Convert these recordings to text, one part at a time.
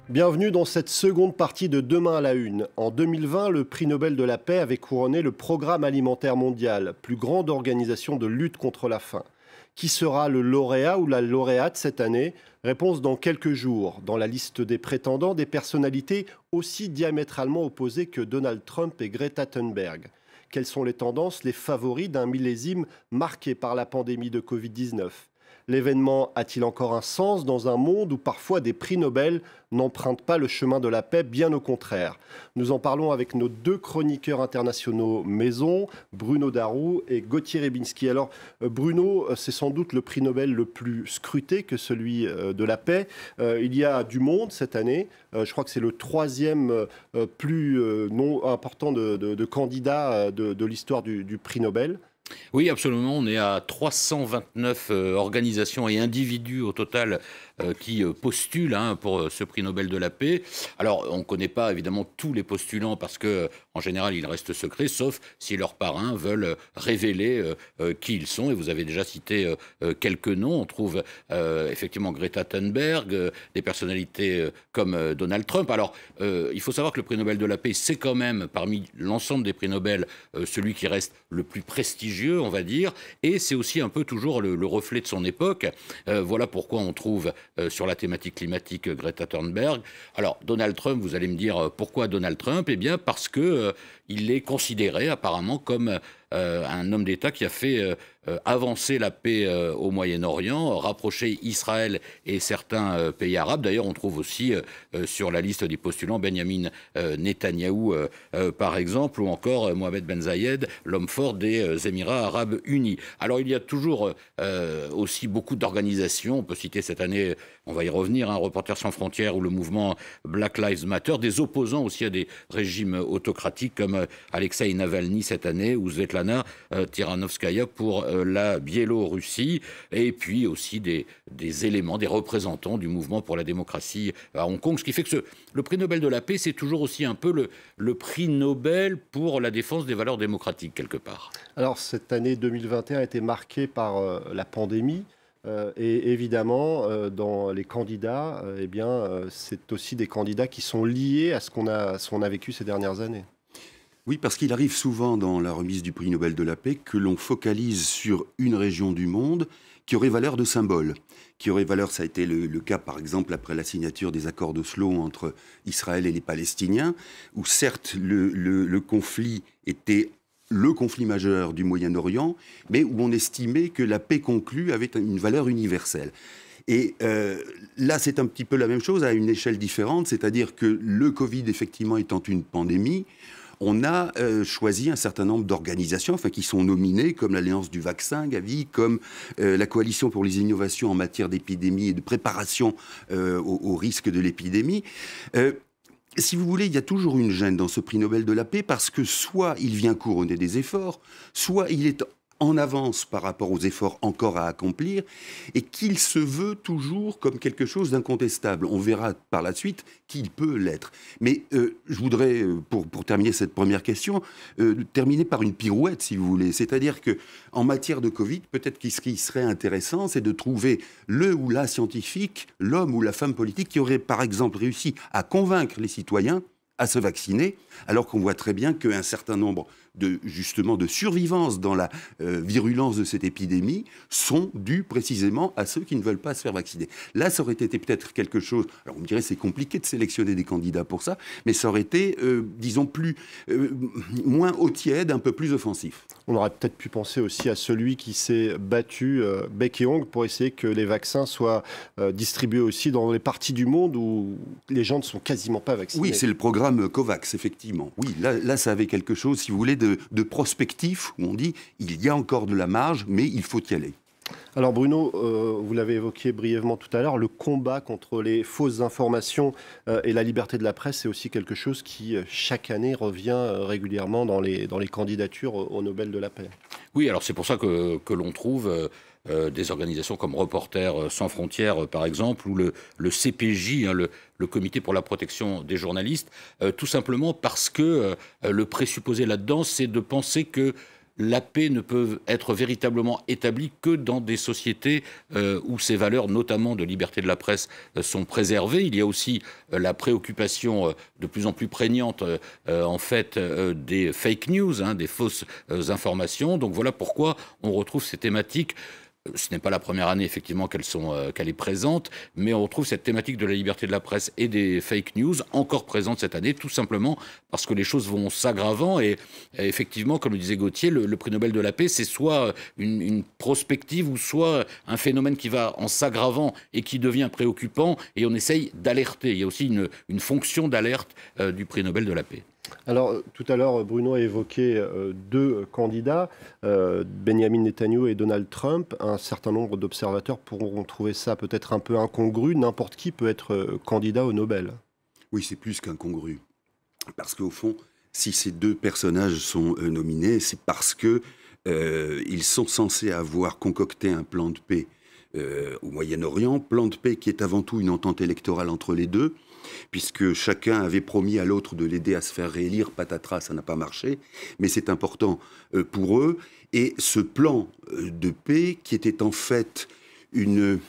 Bienvenue dans cette seconde partie de Demain à la Une. En 2020, le prix Nobel de la paix avait couronné le Programme alimentaire mondial, plus grande organisation de lutte contre la faim. Qui sera le lauréat ou la lauréate cette année? Réponse dans quelques jours. Dans la liste des prétendants, des personnalités aussi diamétralement opposées que Donald Trump et Greta Thunberg. Quelles sont les tendances, les favoris d'un millésime marqué par la pandémie de Covid-19? L'événement a-t-il encore un sens dans un monde où parfois des prix Nobel n'empruntent pas le chemin de la paix, bien au contraire? Nous en parlons avec nos deux chroniqueurs internationaux maison, Bruno Darou et Gauthier Rybinski. Alors Bruno, c'est sans doute le prix Nobel le plus scruté que celui de la paix. Il y a du monde cette année. Je crois que c'est le troisième plus non important de candidats de l'histoire du prix Nobel. Oui, absolument. On est à 329 organisations et individus au total qui postulent pour ce prix Nobel de la paix. Alors, on ne connaît pas évidemment tous les postulants parce que, en général, ils restent secrets, sauf si leurs parrains veulent révéler qui ils sont. Et vous avez déjà cité quelques noms. On trouve effectivement Greta Thunberg, des personnalités comme Donald Trump. Alors, il faut savoir que le prix Nobel de la paix, c'est quand même, parmi l'ensemble des prix Nobel, celui qui reste le plus prestigieux, on va dire, et c'est aussi un peu toujours le reflet de son époque. Voilà pourquoi on trouve sur la thématique climatique Greta Thunberg. Alors, Donald Trump, vous allez me dire pourquoi Donald Trump? Eh bien, parce que il est considéré apparemment comme un homme d'État qui a fait avancer la paix au Moyen-Orient, rapprocher Israël et certains pays arabes. D'ailleurs, on trouve aussi sur la liste des postulants Benjamin Netanyahou, par exemple, ou encore Mohamed Ben Zayed, l'homme fort des Émirats arabes unis. Alors, il y a toujours aussi beaucoup d'organisations. On peut citer cette année, on va y revenir, Reporters sans frontières ou le mouvement Black Lives Matter, des opposants aussi à des régimes autocratiques comme Alexei Navalny cette année ou Svetlana Tikhanovskaya pour la Biélorussie, et puis aussi des éléments, des représentants du mouvement pour la démocratie à Hong Kong. Ce qui fait que le prix Nobel de la paix, c'est toujours aussi un peu le prix Nobel pour la défense des valeurs démocratiques, quelque part. Alors, cette année 2021 a été marquée par la pandémie. Et évidemment, dans les candidats, c'est aussi des candidats qui sont liés à ce qu'on a vécu ces dernières années. Oui, parce qu'il arrive souvent dans la remise du prix Nobel de la paix que l'on focalise sur une région du monde qui aurait valeur de symbole. Qui aurait valeur, ça a été le cas par exemple après la signature des accords d'Oslo entre Israël et les Palestiniens, où certes le conflit était le conflit majeur du Moyen-Orient, mais où on estimait que la paix conclue avait une valeur universelle. Et là, c'est un petit peu la même chose à une échelle différente, c'est-à-dire que le Covid, effectivement, étant une pandémie, on a choisi un certain nombre d'organisations qui sont nominées, comme l'Alliance du vaccin, Gavi, comme la Coalition pour les innovations en matière d'épidémie et de préparation au risque de l'épidémie. Si vous voulez, il y a toujours une gêne dans ce prix Nobel de la paix parce que soit il vient couronner des efforts, soit il est en avance par rapport aux efforts encore à accomplir et qu'il se veut toujours comme quelque chose d'incontestable. On verra par la suite qu'il peut l'être. Mais je voudrais, pour terminer cette première question, terminer par une pirouette, si vous voulez. C'est-à-dire qu'en matière de Covid, peut-être qu'il serait intéressant, c'est de trouver le ou la scientifique, l'homme ou la femme politique qui aurait, par exemple, réussi à convaincre les citoyens à se vacciner, alors qu'on voit très bien qu'un certain nombre de survivances dans la virulence de cette épidémie sont dues précisément à ceux qui ne veulent pas se faire vacciner. Là, ça aurait été peut-être quelque chose, alors on me dirait c'est compliqué de sélectionner des candidats pour ça, mais ça aurait été, disons, moins au tiède, un peu plus offensif. On aurait peut-être pu penser aussi à celui qui s'est battu bec et ongle pour essayer que les vaccins soient distribués aussi dans les parties du monde où les gens ne sont quasiment pas vaccinés. Oui, c'est le programme COVAX, effectivement. Oui, là ça avait quelque chose, si vous voulez, de prospectif, où on dit il y a encore de la marge, mais il faut y aller. Alors Bruno, vous l'avez évoqué brièvement tout à l'heure, le combat contre les fausses informations et la liberté de la presse, c'est aussi quelque chose qui, chaque année, revient régulièrement dans les candidatures au Nobel de la paix. Oui, alors c'est pour ça que l'on trouve des organisations comme Reporters sans frontières, par exemple, ou le CPJ, le Comité pour la protection des journalistes, tout simplement parce que le présupposé là-dedans, c'est de penser que la paix ne peut être véritablement établie que dans des sociétés où ces valeurs, notamment de liberté de la presse, sont préservées. Il y a aussi la préoccupation de plus en plus prégnante, en fait, des fake news, des fausses informations. Donc voilà pourquoi on retrouve ces thématiques. Ce n'est pas la première année, effectivement, qu'elle est présente, mais on retrouve cette thématique de la liberté de la presse et des fake news encore présente cette année, tout simplement parce que les choses vont s'aggravant. Et effectivement, comme le disait Gauthier, le prix Nobel de la paix, c'est soit une prospective ou soit un phénomène qui va en s'aggravant et qui devient préoccupant, et on essaye d'alerter. Il y a aussi une fonction d'alerte du prix Nobel de la paix. Alors, tout à l'heure, Bruno a évoqué deux candidats, Benjamin Netanyahu et Donald Trump. Un certain nombre d'observateurs pourront trouver ça peut-être un peu incongru. N'importe qui peut être candidat au Nobel. Oui, c'est plus qu'incongru. Parce qu'au fond, si ces deux personnages sont nominés, c'est parce que ils sont censés avoir concocté un plan de paix au Moyen-Orient, plan de paix qui est avant tout une entente électorale entre les deux, puisque chacun avait promis à l'autre de l'aider à se faire réélire. Patatras, ça n'a pas marché, mais c'est important pour eux. Et ce plan de paix, qui était en fait un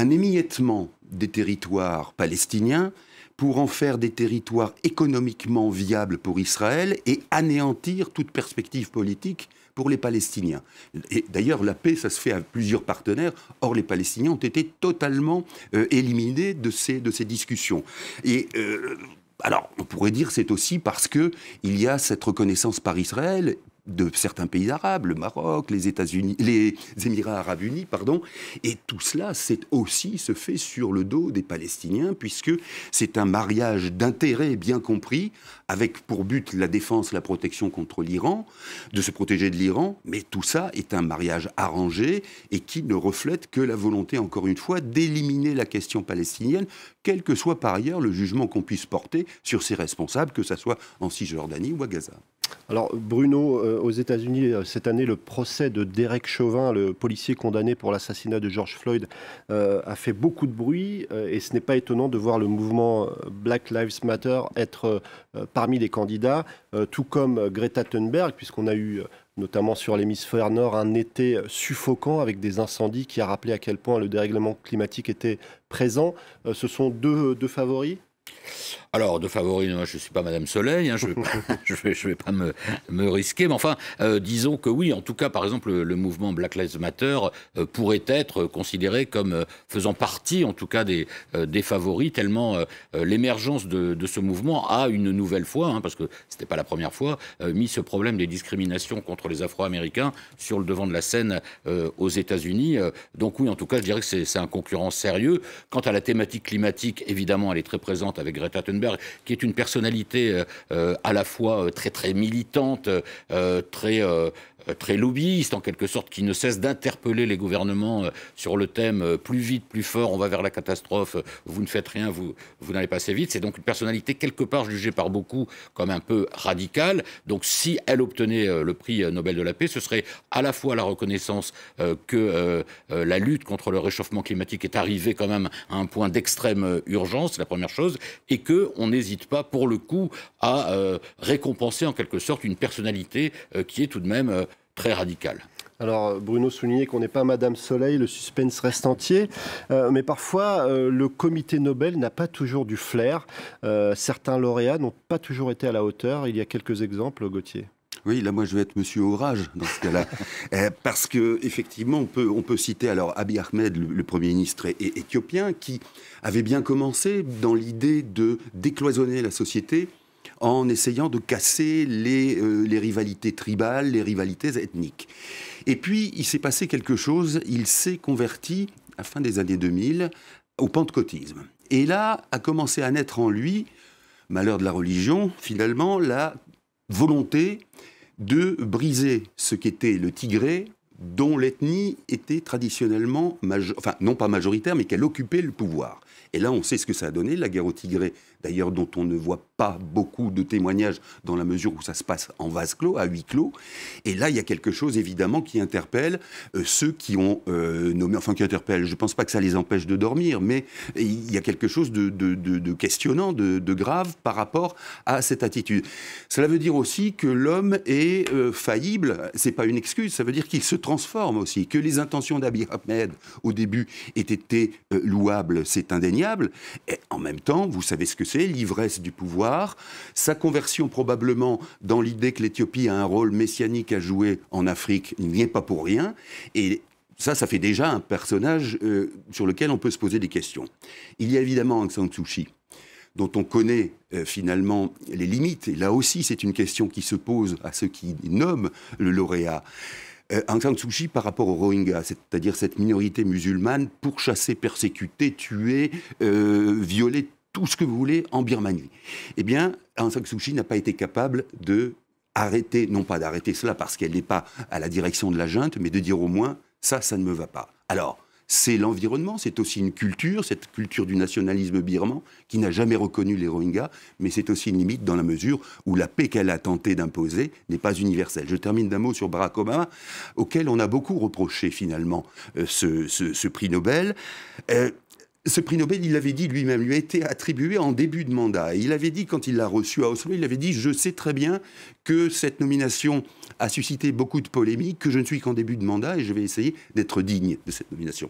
émiettement des territoires palestiniens, pour en faire des territoires économiquement viables pour Israël et anéantir toute perspective politique pour les Palestiniens. Et d'ailleurs, la paix, ça se fait à plusieurs partenaires. Or, les Palestiniens ont été totalement éliminés de ces discussions. Et alors, on pourrait dire c'est aussi parce qu'il y a cette reconnaissance par Israël de certains pays arabes, le Maroc, les États-Unis, les Émirats arabes unis, pardon, et tout cela, se fait sur le dos des Palestiniens, puisque c'est un mariage d'intérêts bien compris, avec pour but la défense, la protection contre l'Iran, de se protéger de l'Iran, mais tout ça est un mariage arrangé et qui ne reflète que la volonté, encore une fois, d'éliminer la question palestinienne, quel que soit par ailleurs le jugement qu'on puisse porter sur ses responsables, que ce soit en Cisjordanie ou à Gaza. Alors Bruno, aux États-Unis, cette année, le procès de Derek Chauvin, le policier condamné pour l'assassinat de George Floyd, a fait beaucoup de bruit et ce n'est pas étonnant de voir le mouvement Black Lives Matter être parmi les candidats, tout comme Greta Thunberg, puisqu'on a eu notamment sur l'hémisphère nord un été suffocant avec des incendies qui a rappelé à quel point le dérèglement climatique était présent. Ce sont deux favoris ? Alors, de favoris, je ne suis pas Madame Soleil, je ne vais pas me risquer, mais enfin, disons que oui, en tout cas, par exemple, le mouvement Black Lives Matter pourrait être considéré comme faisant partie, en tout cas, des favoris, tellement l'émergence de ce mouvement a une nouvelle fois, parce que ce n'était pas la première fois, mis ce problème des discriminations contre les Afro-Américains sur le devant de la scène aux États-Unis. Donc oui, en tout cas, je dirais que c'est un concurrent sérieux. Quant à la thématique climatique, évidemment, elle est très présente avec Greta Thunberg, qui est une personnalité à la fois très très militante, très lobbyiste en quelque sorte, qui ne cesse d'interpeller les gouvernements sur le thème plus vite, plus fort, on va vers la catastrophe, vous ne faites rien, vous n'allez pas assez vite. C'est donc une personnalité quelque part jugée par beaucoup comme un peu radicale. Donc si elle obtenait le prix Nobel de la paix, ce serait à la fois la reconnaissance que la lutte contre le réchauffement climatique est arrivée quand même à un point d'extrême urgence, c'est la première chose, et qu'on n'hésite pas pour le coup à récompenser en quelque sorte une personnalité qui est tout de même très radicale. Alors Bruno soulignait qu'on n'est pas Madame Soleil, le suspense reste entier, mais parfois le comité Nobel n'a pas toujours du flair. Certains lauréats n'ont pas toujours été à la hauteur. Il y a quelques exemples, Gauthier. Oui, là, moi, je vais être Monsieur Orage dans ce cas-là, parce que effectivement, on peut citer alors Abiy Ahmed, le Premier ministre éthiopien, qui avait bien commencé dans l'idée de décloisonner la société en essayant de casser les rivalités tribales, les rivalités ethniques. Et puis, il s'est passé quelque chose. Il s'est converti, à la fin des années 2000, au pentecôtisme. Et là, a commencé à naître en lui, malheur de la religion, finalement, la volonté de briser ce qu'était le tigré dont l'ethnie était traditionnellement, enfin non pas majoritaire, mais qu'elle occupait le pouvoir. Et là, on sait ce que ça a donné, la guerre au Tigré, d'ailleurs dont on ne voit pas beaucoup de témoignages dans la mesure où ça se passe en vase clos, à huis clos. Et là, il y a quelque chose, évidemment, qui interpelle ceux qui ont nommé, enfin qui interpelle, je ne pense pas que ça les empêche de dormir, mais il y a quelque chose de questionnant, de grave par rapport à cette attitude. Cela veut dire aussi que l'homme est faillible, c'est pas une excuse, ça veut dire qu'il se transforme aussi, que les intentions d'Abiy Ahmed, au début, aient été louables, c'est indéniable, et en même temps, vous savez ce que c'est, l'ivresse du pouvoir, sa conversion probablement dans l'idée que l'Éthiopie a un rôle messianique à jouer en Afrique, il n'y est pas pour rien, et ça fait déjà un personnage sur lequel on peut se poser des questions. Il y a évidemment Aung San Suu Kyi, dont on connaît finalement les limites, et là aussi c'est une question qui se pose à ceux qui nomment le lauréat. Aung San Suu Kyi par rapport aux Rohingyas, c'est-à-dire cette minorité musulmane pourchassée, persécutée, tuée, violée, tout ce que vous voulez en Birmanie. Eh bien, Aung San Suu Kyi n'a pas été capable de arrêter, non pas d'arrêter cela parce qu'elle n'est pas à la direction de la junte, mais de dire au moins, ça ne me va pas. Alors, c'est l'environnement, c'est aussi une culture, cette culture du nationalisme birman, qui n'a jamais reconnu les Rohingyas, mais c'est aussi une limite dans la mesure où la paix qu'elle a tenté d'imposer n'est pas universelle. Je termine d'un mot sur Barack Obama, auquel on a beaucoup reproché finalement ce prix Nobel. Ce prix Nobel, il l'avait dit lui-même, lui a été attribué en début de mandat. Et il avait dit, quand il l'a reçu à Oslo, il avait dit « Je sais très bien que cette nomination a suscité beaucoup de polémiques, que je ne suis qu'en début de mandat et je vais essayer d'être digne de cette nomination. »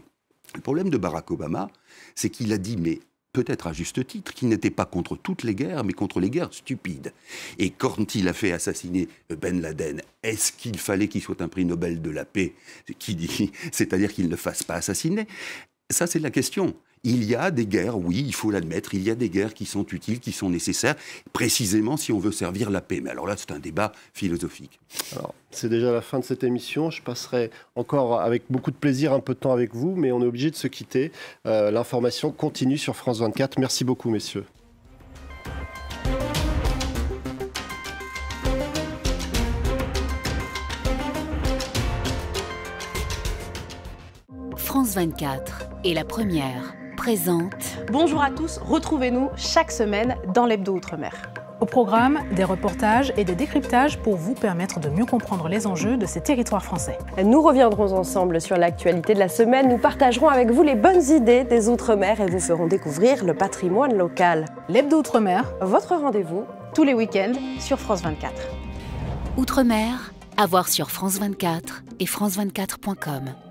Le problème de Barack Obama, c'est qu'il a dit, mais peut-être à juste titre, qu'il n'était pas contre toutes les guerres, mais contre les guerres stupides. Et quand il a fait assassiner Ben Laden, est-ce qu'il fallait qu'il soit un prix Nobel de la paix, c'est-à-dire qu'il ne fasse pas assassiner? Ça, c'est la question. Il y a des guerres, oui, il faut l'admettre, il y a des guerres qui sont utiles, qui sont nécessaires, précisément si on veut servir la paix. Mais alors là, c'est un débat philosophique. Alors, c'est déjà la fin de cette émission. Je passerai encore avec beaucoup de plaisir un peu de temps avec vous, mais on est obligé de se quitter. L'information continue sur France 24. Merci beaucoup, messieurs. France 24 et la première présente. Bonjour à tous, retrouvez-nous chaque semaine dans l'Hebdo Outre-mer. Au programme, des reportages et des décryptages pour vous permettre de mieux comprendre les enjeux de ces territoires français. Nous reviendrons ensemble sur l'actualité de la semaine. Nous partagerons avec vous les bonnes idées des Outre-mer et vous ferons découvrir le patrimoine local. L'Hebdo Outre-mer, votre rendez-vous tous les week-ends sur France 24. Outre-mer, à voir sur France 24 et france24.com.